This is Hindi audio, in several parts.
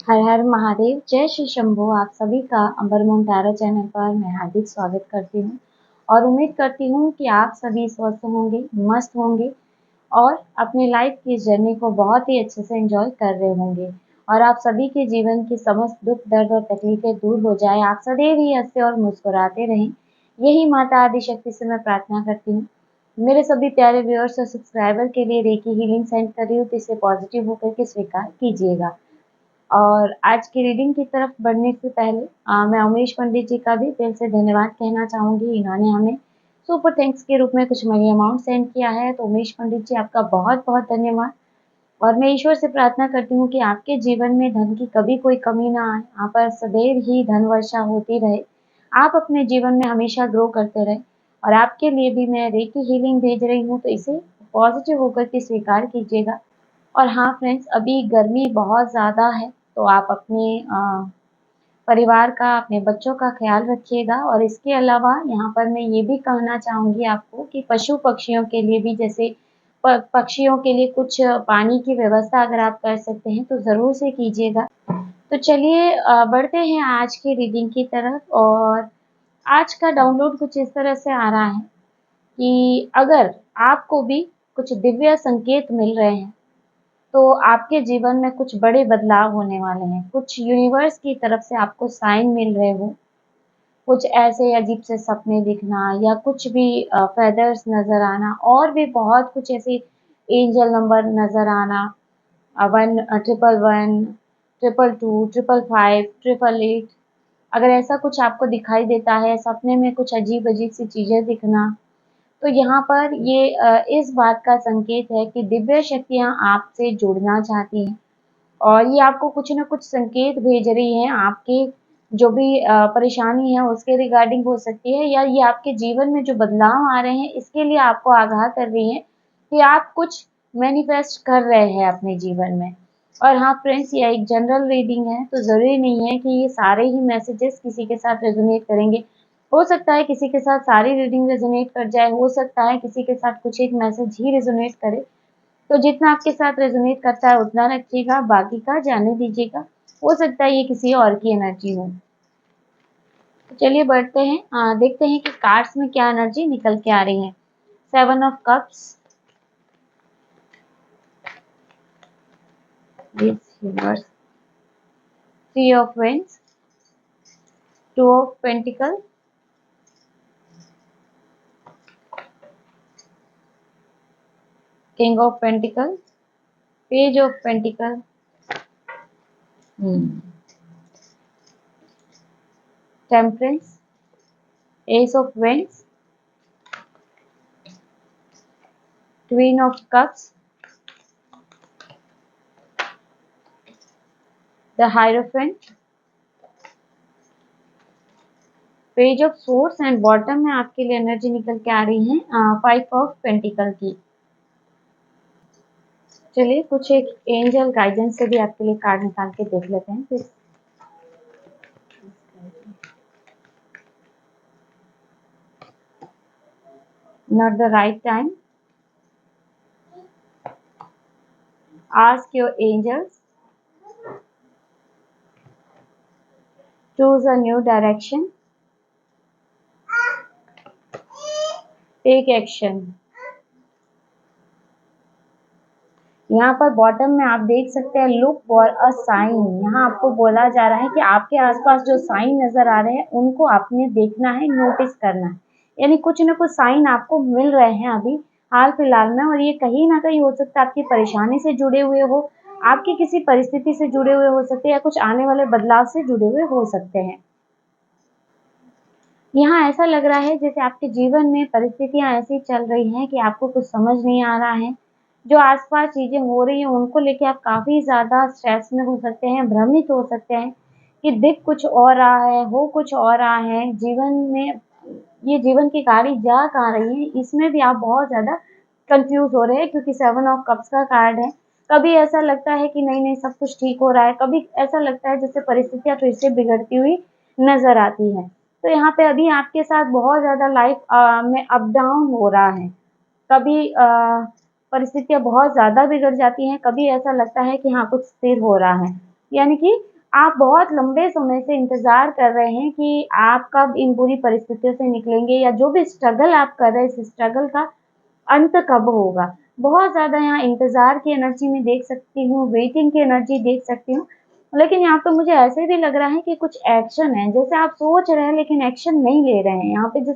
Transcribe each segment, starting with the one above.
हर हर महादेव, जय श्री शंभू। आप सभी का अमरमोहन टैरो चैनल पर मैं हार्दिक स्वागत करती हूँ और उम्मीद करती हूँ कि आप सभी स्वस्थ होंगे, मस्त होंगे और अपनी लाइफ की जर्नी को बहुत ही अच्छे से एंजॉय कर रहे होंगे और आप सभी के जीवन की समस्त दुख दर्द और तकलीफें दूर हो जाए। आप सदैव ही हंसते और मुस्कुराते रहें, यही माता आदिशक्ति से मैं प्रार्थना करती हूँ। मेरे सभी प्यारे व्यूअर्स और सब्सक्राइबर के लिए रेकी हीलिंग सेंड कर रही हूँ, तो इसे पॉजिटिव होकर के स्वीकार कीजिएगा। और आज की रीडिंग की तरफ बढ़ने से पहले मैं उमेश पंडित जी का भी दिल से धन्यवाद कहना चाहूँगी। इन्होंने हमें सुपर थैंक्स के रूप में कुछ मनी अमाउंट सेंड किया है, तो उमेश पंडित जी आपका बहुत बहुत धन्यवाद। और मैं ईश्वर से प्रार्थना करती हूँ कि आपके जीवन में धन की कभी कोई कमी ना आए, आप पर सदैव ही धन वर्षा होती रहे, आप अपने जीवन में हमेशा ग्रो करते रहे। और आपके लिए भी मैं रेकी हीलिंग भेज रही हूँ, तो इसे पॉजिटिव होकर के स्वीकार कीजिएगा। और हाँ फ्रेंड्स, अभी गर्मी बहुत ज़्यादा है, तो आप अपने परिवार का, अपने बच्चों का ख्याल रखिएगा। और इसके अलावा यहाँ पर मैं ये भी कहना चाहूँगी आपको कि पशु पक्षियों के लिए भी, जैसे पक्षियों के लिए कुछ पानी की व्यवस्था अगर आप कर सकते हैं तो ज़रूर से कीजिएगा। तो चलिए बढ़ते हैं आज की रीडिंग की तरफ। और आज का डाउनलोड कुछ इस तरह से आ रहा है कि अगर आपको भी कुछ दिव्य संकेत मिल रहे हैं तो आपके जीवन में कुछ बड़े बदलाव होने वाले हैं। कुछ यूनिवर्स की तरफ से आपको साइन मिल रहे हो, कुछ ऐसे अजीब से सपने दिखना या कुछ भी फेदर्स नज़र आना और भी बहुत कुछ ऐसे एंजल नंबर नज़र आना, 111, 222, 555, 888। अगर ऐसा कुछ आपको दिखाई देता है, सपने में कुछ अजीब-अजीब सी चीज़ें दिखना, तो यहाँ पर ये इस बात का संकेत है कि दिव्य शक्तियाँ आपसे जुड़ना चाहती हैं और ये आपको कुछ न कुछ संकेत भेज रही हैं। आपके जो भी परेशानी है उसके रिगार्डिंग हो सकती है, या ये आपके जीवन में जो बदलाव आ रहे हैं इसके लिए आपको आगाह कर रही हैं कि आप कुछ मैनिफेस्ट कर रहे हैं अपने जीवन में। और हाँ फ्रेंड्स, ये एक जनरल रीडिंग है, तो ज़रूरी नहीं है कि ये सारे ही मैसेजेस किसी के साथ रेजोनेट करेंगे। हो सकता है किसी के साथ सारी रीडिंग रेजोनेट कर जाए, हो सकता है किसी के साथ कुछ एक मैसेज ही रेजोनेट करे। तो जितना आपके साथ रेजोनेट करता है उतना रखिएगा, बाकी का जाने दीजिएगा। हो सकता है ये किसी और की एनर्जी हो। तो चलिए बढ़ते हैं, देखते हैं कि कार्ड्स में क्या एनर्जी निकल के आ रही है। 7 of cups, universe, 3 of wands, 2 of pentacle, king of pentacle, page of pentacle, temperance, ace of wands, queen of cups, the hierophant, page of swords and bottom में आपके लिए एनर्जी निकल के आ रही है 5 ऑफ पेंटिकल की। चलिए कुछ एक एंजल गाइडेंस से भी आपके लिए कार्ड निकाल के देख लेते हैं फिर। Not the right time. Ask your angels. Choose a new direction. Take action. यहाँ पर बॉटम में आप देख सकते हैं लुक फॉर अ साइन। यहाँ आपको बोला जा रहा है कि आपके आसपास जो साइन नजर आ रहे हैं उनको आपने देखना है, नोटिस करना है। यानी कुछ न कुछ साइन आपको मिल रहे हैं अभी हाल फिलहाल में, और ये कहीं ना कहीं हो सकता है आपकी परेशानी से जुड़े हुए हो, आपकी किसी परिस्थिति से जुड़े हुए हो सकते हैं, या कुछ आने वाले बदलाव से जुड़े हुए हो सकते हैं। यहाँ ऐसा लग रहा है जैसे आपके जीवन में परिस्थितियाँ ऐसी चल रही हैं कि आपको कुछ समझ नहीं आ रहा है। जो आस-पास चीज़ें हो रही हैं उनको लेके आप काफ़ी ज़्यादा स्ट्रेस में हो सकते हैं, भ्रमित हो सकते हैं कि दिख कुछ और रहा है, हो कुछ और रहा है। जीवन में ये जीवन की गाड़ी जा कहाँ रही है, इसमें भी आप बहुत ज़्यादा कन्फ्यूज़ हो रहे हैं, क्योंकि 7 ऑफ कप्स का कार्ड है। कभी ऐसा लगता है कि नहीं-नहीं सब कुछ ठीक हो रहा है, कभी ऐसा लगता है जैसे परिस्थितियाँ फिर से बिगड़ती हुई नज़र आती हैं। तो यहाँ पे अभी आपके साथ बहुत ज़्यादा लाइफ में अप डाउन हो रहा है। कभी परिस्थितियाँ बहुत ज़्यादा बिगड़ जाती हैं, कभी ऐसा लगता है कि हाँ, कुछ स्थिर हो रहा है। यानी कि आप बहुत लंबे समय से इंतज़ार कर रहे हैं कि आप कब इन बुरी परिस्थितियों से निकलेंगे, या जो भी स्ट्रगल आप कर रहे हैं, इस स्ट्रगल का अंत कब होगा? बहुत ज़्यादा यहाँ इंतज़ार की एनर्जी मैं देख सकती हूँ, वेटिंग की एनर्जी देख सकती हूँ। लेकिन यहाँ पे मुझे ऐसे भी लग रहा है कि कुछ एक्शन है, जैसे आप सोच रहे हैं लेकिन एक्शन नहीं ले रहे हैं। यहाँ पे जिस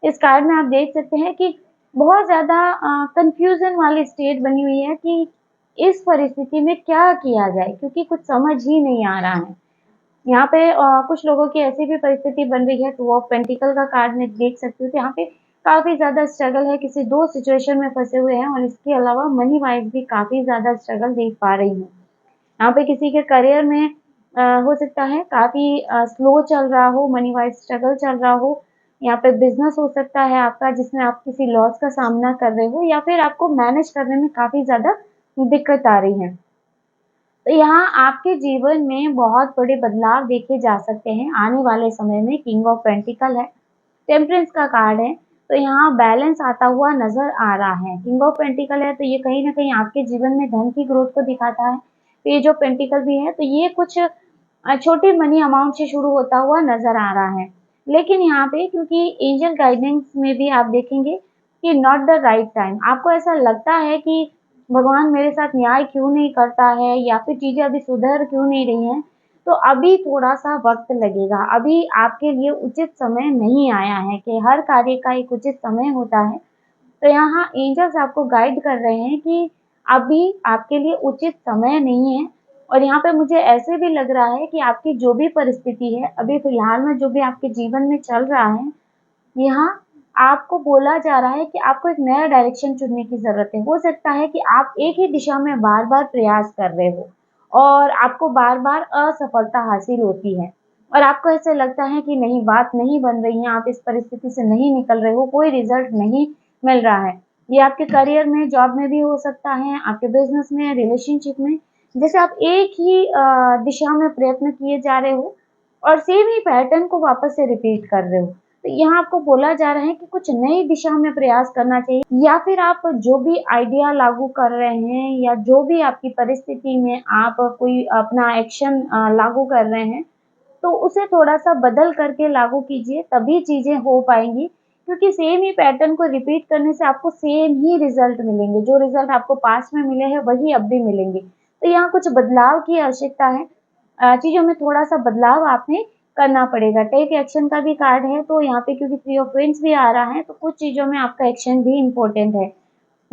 इस कार्ड में आप देख सकते हैं कि बहुत ज़्यादा कन्फ्यूज़न वाली स्टेट बनी हुई है कि इस परिस्थिति में क्या किया जाए? क्योंकि कुछ समझ ही नहीं आ रहा है। यहाँ पे कुछ लोगों की ऐसी भी परिस्थिति बन रही है, टू ऑफ पेंटिकल का कार्ड मैं देख सकती हूँ, तो यहाँ पे काफ़ी ज़्यादा स्ट्रगल है, किसी 2 सिचुएशन में फँसे हुए हैं, और इसके अलावा मनी वाइज़ भी काफ़ी ज़्यादा स्ट्रगल देख पा रही हूँ। यहाँ पे किसी के करियर में हो सकता है काफ़ी स्लो चल रहा हो, मनी वाइज़ स्ट्रगल चल रहा हो। यहाँ पे बिज़नेस हो सकता है आपका, जिसमें आप किसी लॉस का सामना कर रहे हो, या फिर आपको मैनेज करने में काफ़ी ज़्यादा दिक्कत आ रही है। तो यहाँ आपके जीवन में बहुत बड़े बदलाव देखे जा सकते हैं आने वाले समय में। किंग ऑफ पेंटिकल है, टेम्परेंस का कार्ड है, तो यहाँ बैलेंस आता हुआ नज़र आ रहा है। किंग ऑफ पेंटिकल है, तो ये कहीं न कहीं आपके जीवन में धन की ग्रोथ को दिखाता है। पेज ऑफ पेंटिकल भी है, तो ये कुछ छोटी मनी अमाउंट से शुरू होता हुआ नज़र आ रहा है। लेकिन यहाँ पे क्योंकि एंजल गाइडेंस में भी आप देखेंगे कि नॉट द राइट टाइम, आपको ऐसा लगता है कि भगवान मेरे साथ न्याय क्यों नहीं करता है, या फिर चीज़ें अभी सुधर क्यों नहीं रही हैं, तो अभी थोड़ा-सा वक़्त लगेगा। अभी आपके लिए उचित समय नहीं आया है, कि हर कार्य का एक उचित समय होता है। तो यहाँ एंजल्स आपको गाइड कर रहे हैं कि अभी आपके लिए उचित समय नहीं है, और यहाँ पे मुझे ऐसे भी लग रहा है कि आपकी जो भी परिस्थिति है, अभी फ़िलहाल में जो भी आपके जीवन में चल रहा है, यहाँ आपको बोला जा रहा है कि आपको एक नया डायरेक्शन चुनने की ज़रूरत है। हो सकता है कि आप एक ही दिशा में बार-बार प्रयास कर रहे हो, और आपको बार-बार असफलता हासिल होती है, और आपको ऐसा लगता है कि नहीं, बात नहीं बन रही है, आप इस परिस्थिति से नहीं निकल रहे हो, कोई रिज़ल्ट नहीं मिल रहा है। ये आपके करियर में, जॉब में भी हो सकता है, आपके बिज़नेस में, रिलेशनशिप में। जैसे आप एक ही दिशा में प्रयत्न किए जा रहे हो, और सेम ही पैटर्न को वापस से रिपीट कर रहे हो। तो यहाँ आपको बोला जा रहा है कि कुछ नई दिशा में प्रयास करना चाहिए, या फिर आप जो भी आइडिया लागू कर रहे हैं, या जो भी आपकी परिस्थिति में आप कोई अपना एक्शन लागू कर रहे हैं, तो उसे थोड़ा-सा बदल करके लागू कीजिए, तभी चीज़ें हो पाएँगी। क्योंकि सेम ही पैटर्न को रिपीट करने से आपको सेम ही रिज़ल्ट मिलेंगे, जो रिज़ल्ट आपको पास्ट में मिले हैं, वही अब भी मिलेंगे। तो यहाँ कुछ बदलाव की आवश्यकता है। चीज़ों में थोड़ा-सा बदलाव आपने करना पड़ेगा। टेक एक्शन का भी कार्ड है, तो यहाँ पे क्योंकि थ्री ऑफ वेंस भी आ रहा है, तो कुछ चीज़ों में आपका एक्शन भी इम्पोर्टेंट है।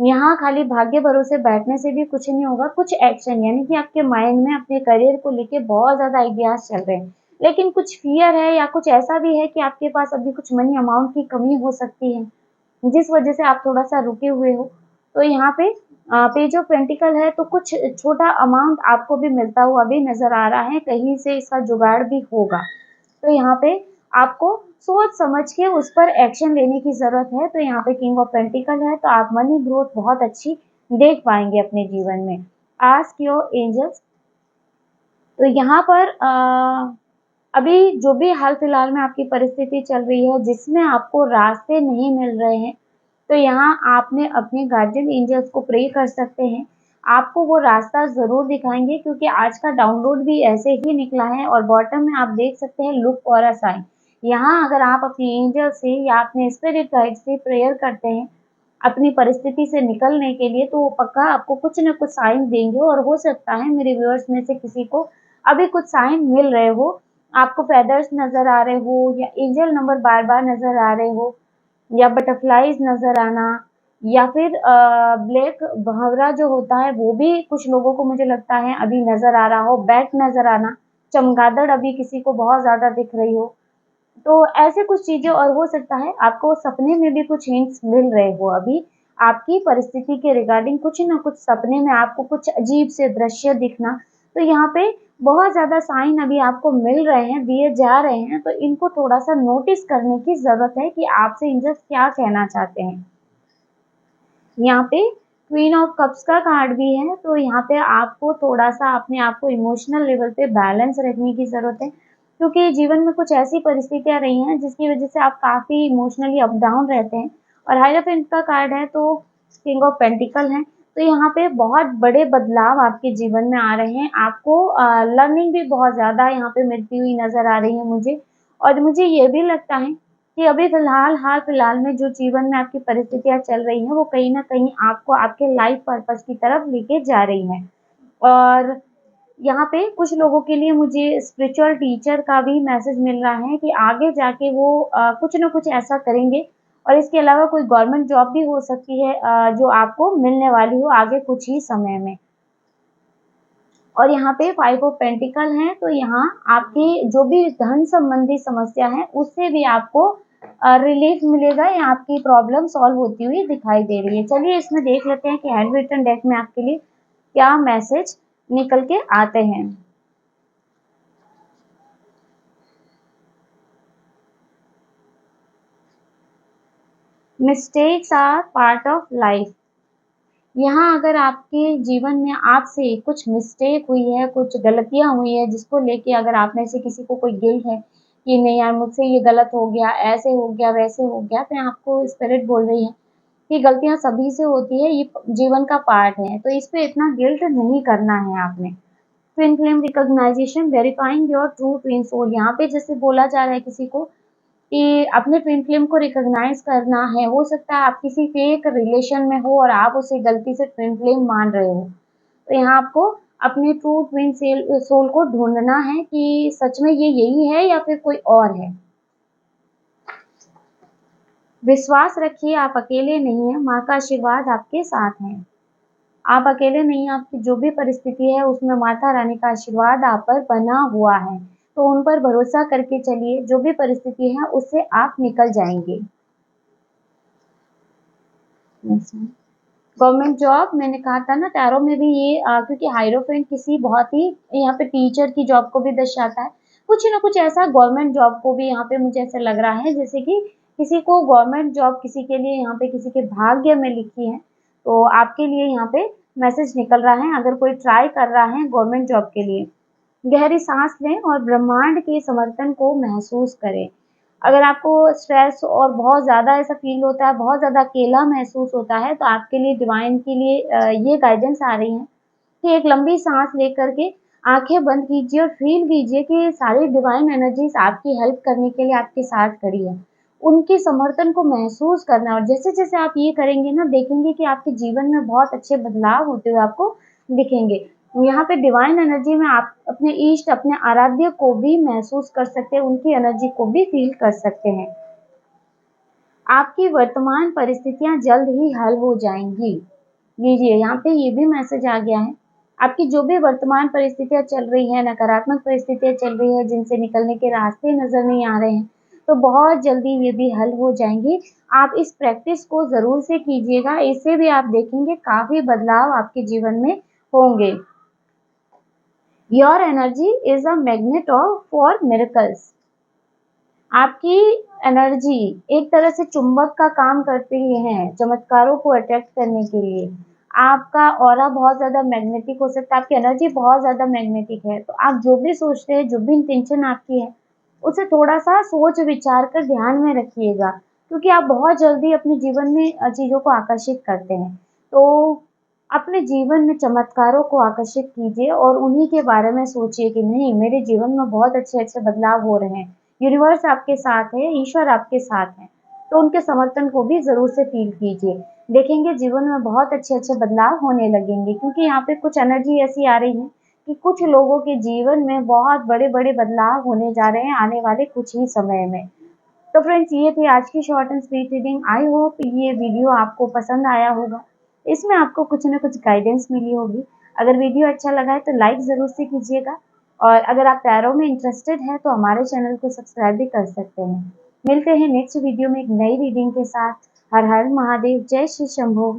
यहाँ खाली भाग्य भरोसे बैठने से भी कुछ नहीं होगा, कुछ एक्शन, यानी कि आपके माइंड में अपने करियर को लेके बहुत ज़्यादा आइडियाज़ चल रहे हैं। लेकिन कुछ फ़ियर है, या कुछ ऐसा भी है कि आपके पास अभी कुछ मनी अमाउंट की कमी हो सकती है, जिस वज़ह से आप थोड़ा-सा रुके हुए हो। तो यहाँ पे पेज ऑफ पेंटिकल है, तो कुछ छोटा अमाउंट आपको भी मिलता हुआ भी नज़र आ रहा है, कहीं से इसका जुगाड़ भी होगा। तो यहाँ पे आपको सोच समझ के उस पर एक्शन लेने की ज़रूरत है। तो यहाँ पे किंग ऑफ पेंटिकल है, तो आप मनी ग्रोथ बहुत अच्छी देख पाएँगे अपने जीवन में। Ask your angels. तो यहाँ पर अभी जो भी हाल-फिलहाल में आपकी परिस्थिति चल रही है, जिसमें आपको रास्ते नहीं मिल रहे हैं, तो यहाँ आपने अपने गार्डियन एंजल्स को प्रे कर सकते हैं। आपको वो रास्ता ज़रूर दिखाएँगे, क्योंकि आज का डाउनलोड भी ऐसे ही निकला है, और बॉटम में आप देख सकते हैं लुक फॉर अ साइन। यहाँ अगर आप अपने एंजल से या अपने स्पिरिट गाइड से प्रेयर करते हैं, अपनी परिस्थिति से निकलने के लिए, तो वो पक्का आपको कुछ न कुछ साइन देंगे, और हो सकता है मेरे व्यूअर्स में से किसी को अभी कुछ साइन मिल रहे हो, आपको फेदर्स नज़र आ रहे हो, या एंजल नंबर बार-बार नज़र आ रहे हो, या बटरफ्लाइज़ नज़र आना, या फिर ब्लैक भँवरा जो होता है, वो भी कुछ लोगों को मुझे लगता है अभी नज़र आ रहा हो, बैट नज़र आना, चमगादड़ अभी किसी को बहुत ज़्यादा दिख रही हो। तो ऐसे कुछ चीज़ें, और हो सकता है आपको सपने में भी कुछ हिंट्स मिल रहे हो अभी, आपकी परिस्थिति के रिगार्डिंग कुछ न कुछ सपने में आपको कुछ अजीब से दृश्य दिखना। तो यहाँ पे बहुत ज़्यादा साइन अभी आपको मिल रहे हैं, दिए जा रहे हैं, तो इनको थोड़ा-सा नोटिस करने की ज़रूरत है कि आपसे एंजल्स क्या कहना चाहते हैं। यहाँ पे क्वीन ऑफ कप्स का कार्ड भी है, तो यहाँ पे आपको थोड़ा-सा अपने आप को इमोशनल लेवल पे बैलेंस रखने की ज़रूरत है, क्योंकि जीवन में कुछ ऐसी परिस्थितियाँ रही हैं जिसकी वज़ह से आप काफ़ी इमोशनली अप डाउन रहते हैं। और हाierophant का कार्ड है, तो किंग ऑफ पेंटिकल है, तो यहाँ पे बहुत बड़े बदलाव आपके जीवन में आ रहे हैं। आपको लर्निंग भी बहुत ज़्यादा यहाँ पे मिलती हुई नज़र आ रही है मुझे। और मुझे ये भी लगता है कि अभी फ़िलहाल हाल-फिलहाल में जो जीवन में आपकी परिस्थितियाँ चल रही हैं, वो कहीं न कहीं आपको आपके लाइफ़ पर्पस की तरफ लेके जा रही हैं। और यहाँ पे कुछ लोगों के लिए मुझे स्पिरिचुअल टीचर का भी मैसेज मिल रहा है कि आगे जाके वो कुछ न कुछ ऐसा करेंगे, और इसके अलावा कोई गवर्नमेंट जॉब भी हो सकती है जो आपको मिलने वाली हो आगे कुछ ही समय में। और यहाँ पे 5 ऑफ पेंटिकल हैं, तो यहाँ आपकी जो भी धन संबंधी समस्या है, उससे भी आपको रिलीफ मिलेगा या आपकी प्रॉब्लम सॉल्व होती हुई दिखाई दे रही है। चलिए इसमें देख लेते हैं कि हैंड रिटन डेक में आपके लिए क्या मैसेज निकल के आते हैं। Mistakes are part of life. यहाँ अगर आपके जीवन में आपसे कुछ मिस्टेक हुई है, कुछ गलतियाँ हुई हैं, जिसको लेके अगर आप में से किसी को कोई गिल्ट है कि नहीं यार मुझसे ये गलत हो गया, ऐसे हो गया, वैसे हो गया, तो आपको स्पिरिट बोल रही है कि गलतियाँ सभी से होती है, ये जीवन का पार्ट है, तो इस पे इतना गिल्ट नहीं करना है आपने। Twin flame recognization, verifying your true twin soul. यहाँ पे जैसे बोला जा रहा है किसी को कि अपने ट्विन फ्लेम को रिकॉग्नाइज करना है। हो सकता है आप किसी फेक रिलेशन में हो और आप उसे गलती से ट्विन फ्लेम मान रहे हो। तो यहाँ आपको अपने ट्रू ट्विन सोल को ढूंढना है कि सच में ये यही है या फिर कोई और है। विश्वास रखिए, आप अकेले नहीं हैं, माँ का आशीर्वाद आपके साथ है। आप अकेले नहीं हैं, आपकी जो भी परिस्थिति है उसमें माता रानी का आशीर्वाद आप पर बना हुआ है। तो उन पर भरोसा करके चलिए, जो भी परिस्थिति है उससे आप निकल जाएँगे। गवर्नमेंट जॉब, मैंने कहा था ना टैरो में भी ये क्योंकि हाइरोफेंट किसी बहुत ही यहाँ पे टीचर की जॉब को भी दर्शाता है। कुछ ना कुछ ऐसा गवर्नमेंट जॉब को भी यहाँ पे मुझे ऐसा लग रहा है जैसे कि किसी को गवर्नमेंट जॉब किसी के लिए यहाँ पे किसी के भाग्य में लिखी है। तो आपके लिए यहाँ पे मैसेज निकल रहा है अगर कोई ट्राई कर रहा है गवर्नमेंट जॉब के लिए। गहरी सांस लें और ब्रह्मांड के समर्थन को महसूस करें। अगर आपको स्ट्रेस और बहुत ज़्यादा ऐसा फ़ील होता है, बहुत ज़्यादा अकेला महसूस होता है, तो आपके लिए डिवाइन के लिए ये गाइडेंस आ रही है कि एक लंबी साँस लेकर के आँखें बंद कीजिए और फ़ील कीजिए कि सारी डिवाइन एनर्जीज़ आपकी हेल्प करने के लिए आपके साथ खड़ी है। उनके समर्थन को महसूस करना, और जैसे-जैसे आप ये करेंगे ना, देखेंगे कि आपके जीवन में बहुत अच्छे बदलाव होते हुए आपको दिखेंगे। यहाँ पे डिवाइन एनर्जी में आप अपने इष्ट, अपने आराध्य को भी महसूस कर सकते हैं, उनकी एनर्जी को भी फ़ील कर सकते हैं। आपकी वर्तमान परिस्थितियाँ जल्द ही हल हो जाएँगी। लीजिए, यहाँ पे ये भी मैसेज आ गया है। आपकी जो भी वर्तमान परिस्थितियाँ चल रही हैं, नकारात्मक परिस्थितियाँ चल रही हैं, जिनसे निकलने के रास्ते नज़र नहीं आ रहे हैं, तो बहुत जल्दी ये भी हल हो जाएँगी। आप इस प्रैक्टिस को ज़रूर से कीजिएगा, इससे भी आप देखेंगे काफ़ी बदलाव आपके जीवन में होंगे। Your energy is a magnet for miracles. आपकी एनर्जी एक तरह से चुंबक का काम करती है चमत्कारों को अट्रैक्ट करने के लिए। आपका ऑरा बहुत ज़्यादा मैग्नेटिक हो सकता है, आपकी एनर्जी बहुत ज़्यादा मैग्नेटिक है, तो आप जो भी सोचते हैं, जो भी इंटेंशन आपकी है, उसे थोड़ा-सा सोच विचार कर ध्यान में रखिएगा, क्योंकि आप बहुत जल्दी अपने जीवन में चीज़ों को आकर्षित करते हैं। तो अपने जीवन में चमत्कारों को आकर्षित कीजिए और उन्हीं के बारे में सोचिए कि नहीं, मेरे जीवन में बहुत अच्छे-अच्छे बदलाव हो रहे हैं। यूनिवर्स आपके साथ है, ईश्वर आपके साथ है, तो उनके समर्थन को भी ज़रूर से फ़ील कीजिए। देखेंगे जीवन में बहुत अच्छे-अच्छे बदलाव होने लगेंगे, क्योंकि यहाँ पे कुछ एनर्जी ऐसी आ रही है कि कुछ लोगों के जीवन में बहुत बड़े-बड़े बदलाव होने जा रहे हैं आने वाले कुछ ही समय में। तो फ्रेंड्स, ये थी आज की short and sweet reading. I hope ये वीडियो आपको पसंद आया होगा। इसमें आपको कुछ न कुछ गाइडेंस मिली होगी। अगर वीडियो अच्छा लगा है तो लाइक ज़रूर से कीजिएगा, और अगर आप टैरो में इंटरेस्टेड हैं तो हमारे चैनल को सब्सक्राइब भी कर सकते हैं। मिलते हैं नेक्स्ट वीडियो में एक नई रीडिंग के साथ। हर हर महादेव, जय श्री शंभू।